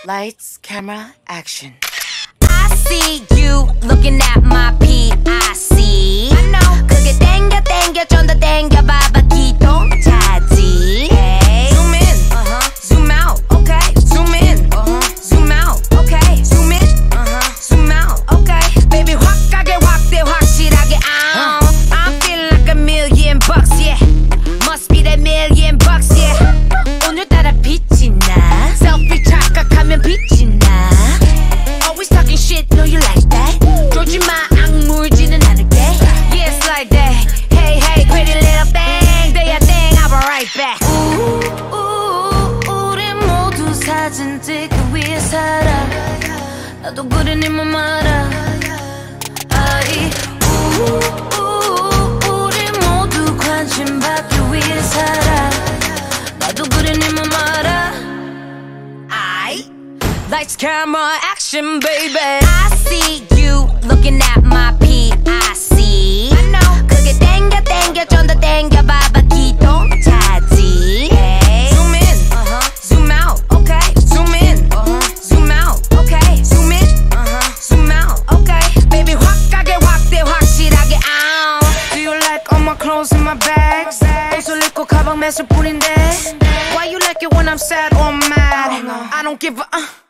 Lights, camera, action. I see you looking at my PIC. I know. 그게 땡겨 좀 더 땡겨봐봐 기동차지. Hey. Zoom in, zoom out, okay. Zoom in, zoom out, okay. Zoom in, zoom out, okay. Baby 확하게 확대 확실하게. I feel like $1,000,000, yeah. Must be that $1,000,000, yeah. 오늘따라 빛이 나. Selfie 착각하면 빛이 나. Always talking shit, know you like that. 조지 마 악물지는 않을게. Yeah, it's like that. Hey, hey, pretty little thing. Do your thing, I'll be right back. 우리 모두 사진 찍기 위해 살아. 나도 그래 네 맘 알아. 아이, 우리 모두 관심 받기 위해 살아. 나도 그래 네 맘 알아. Lights, camera, action, baby. I see you looking at my PIC. I know. 그게 땡겨 좀 더 땡겨봐봐 기동차지. Hey. Zoom in, zoom out, okay. Zoom in, zoom out, okay. Zoom in, zoom out, okay. Baby 확하게 확대 확실하게. Do you like all my clothes in my bags? 옷을 입고 가방 매실 뿐인데. Why you like it when I'm sad or mad? I don't give a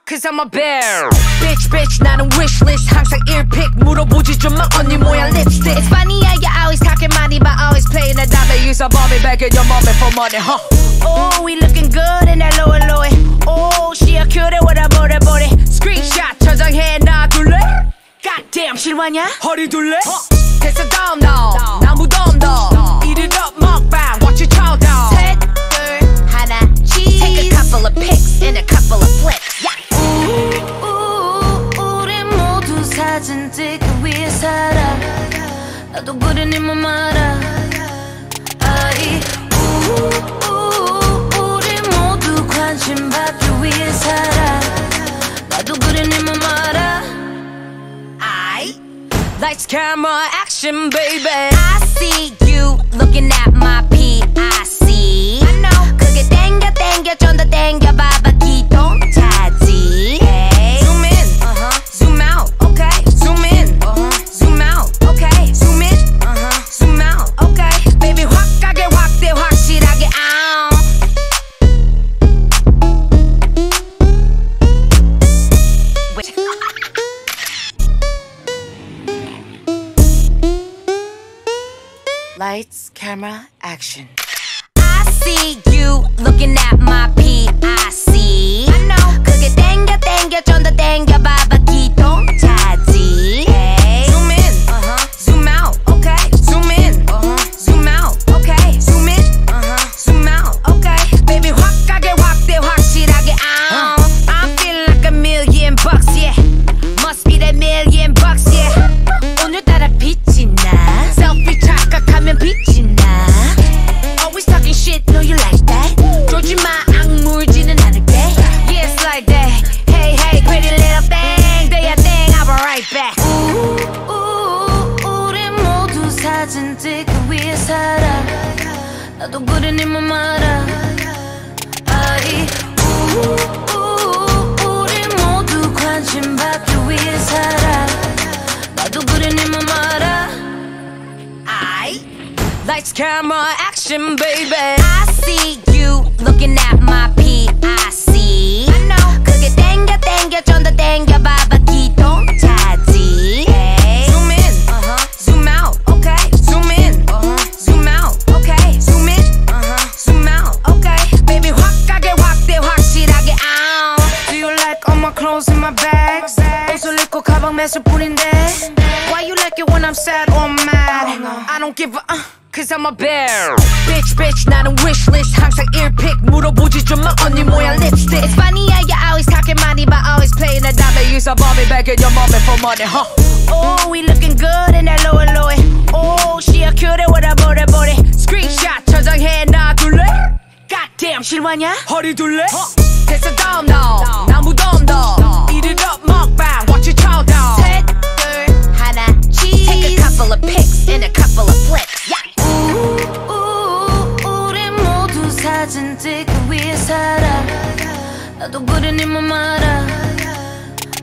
Cause I'm a bear. Bitch, 나는 wishlist. 항상 earpick 물어보지 좀 마 언니 모양 lipstick. It's funny how you always talking money but always playing the dollar. Use a mommy back in your mommy for money, huh? Oh, we looking good in that lower. Oh, she a cutie with a booty. Screenshot 저장해 놔둘래? Goddamn 실화냐? 허리 둘래? 됐어 다음 나 무덤 Eat it up 먹방 Watch it chow down. 셋, 둘, 하나, cheese. Take a couple of pics and a couple of flicks. Yeah. 우리 모두 사진 찍기 위해 살아. 나도 그래 네 맘 알아. 아이, 우리 모두 관심 받기 위해 살아. 나도 그래 네 맘 알아. Lights, camera, action, baby. I see you looking at my PIC. I know. 그게 땡겨 좀 더 땡겨봐봐 기동차지. Hey. Zoom in, zoom out, okay. Zoom in, zoom out, okay. Zoom in, zoom out, okay. Baby 확하게 확대 확실하게. Lights, camera, action. I see you looking at my PIC. I know. 그게 땡겨 좀 더 땡겨봐봐 기동차지. Hey. Zoom in, zoom out, okay. Zoom in, zoom out, okay. Zoom in, zoom out, okay. Baby 확하게 확대 확실하게. I feel like $1,000,000, yeah. Must be that $1,000,000, yeah. 오늘따라 빛이 나. Selfie 착각하면 빛이 나. Always talking shit, know you like that. 조지 마 악물지는 않을게. Yeah, it's like that. Hey, hey, pretty little thing. Do your thing, I'll be right back. 우리 모두 사진 찍기 위해 살아. 나도 그래 네 맘 알아. 아이, 우리 모두 관심 받기 위해 살아. 나도 그래 네 맘 알아. Lights, camera, action, baby. I see you looking at my PIC. I know. 그게 땡겨 좀 더 땡겨봐봐 기동차지. Hey. Zoom in, zoom out, okay. Zoom in, zoom out, okay. Zoom in, zoom out, okay. Baby 확하게 확대 확실하게. Do you like all my clothes in my bags? 옷을 입고 가방 매실 뿐인데. Why you like it when I'm sad or mad? I don't give a Cause I'm a bear. Bitch, 나는 wishlist. 항상 earpick 물어보지 좀 마 언니 모양 lipstick. It's funny how you always talking money but always playing the dollar. Use a mommy back in your mommy for money, huh? Oh, we looking good in that lower. Oh, she a cutie with a booty. Screenshot 저장해 놔둘래? Goddamn 실화냐? 허리 둘래? 됐어 다음 나 무덤 Eat it up 먹방 Watch it chow down. 셋, 둘, 하나, cheese. Take a couple of pics and a couple of flicks. Yeah. 우리 모두 사진 찍기 위해 살아. 나도 그래 네 맘 알아.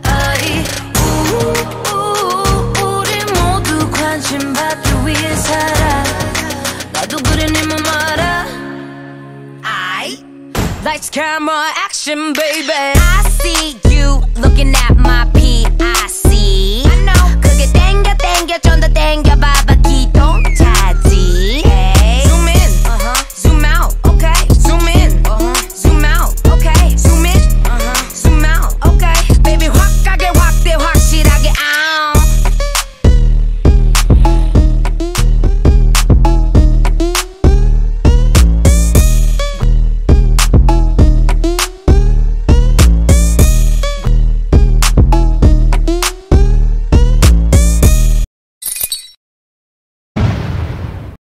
아이 우리 모두 관심 받기 위해 살아. 나도 그래 네 맘 알아. 아이 Lights, camera, action, baby. I see you looking at my PIC. I know. 그게 땡겨 좀 더 땡겨봐.